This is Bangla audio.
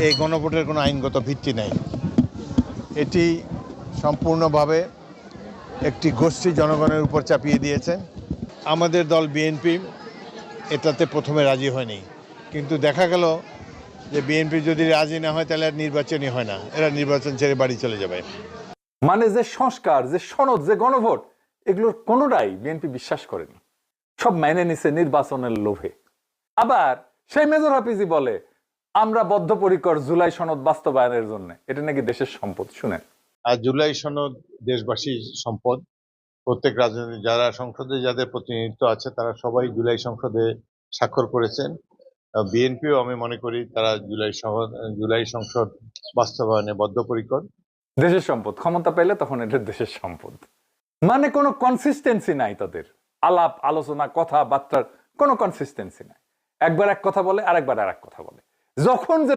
এই গণভোটের কোনো আইনগত ভিত্তি নেই। এটি সম্পূর্ণভাবে একটি গোষ্ঠী জনগণের উপর চাপিয়ে দিয়েছে। আমাদের দল বিএনপি এটাতে প্রথমে রাজি হয়নি, কিন্তু দেখা গেল যে বিএনপি যদি রাজি না হয় তাহলে আর নির্বাচনই হয় না, এরা নির্বাচন ছেড়ে বাড়ি চলে যাবে। মানে যে সংস্কার, যে সনদ, যে গণভোট, এগুলোর কোনোটাই বিএনপি বিশ্বাস করেনি, সব মেনে নিছে নির্বাচনের লোভে। আবার সেই মেজর হাফিজি বলে আমরা বদ্ধপরিকর জুলাই সনদ বাস্তবায়নের জন্য, এটা নাকি দেশের সম্পদ। শুনেন, আর জুলাই সনদ দেশবাসীর সম্পদ। প্রত্যেক রাজনৈতিক যারা সংসদে যাদের প্রতিনিধিত্ব আছে তারা সবাই জুলাই সংসদে স্বাক্ষর করেছেন। বিএনপিও আমি মনে করি তারা জুলাই সংসদ বাস্তবায়নে বদ্ধপরিকর। দেশের সম্পদ, ক্ষমতা পেলে তখন এটা দেশের সম্পদ। মানে কোনো কনসিস্টেন্সি নাই তাদের, আলাপ আলোচনা কথাবার্তার কোনো কনসিস্টেন্সি নাই। একবার এক কথা বলে, আরেকবার আর এক কথা বলে। যখন যে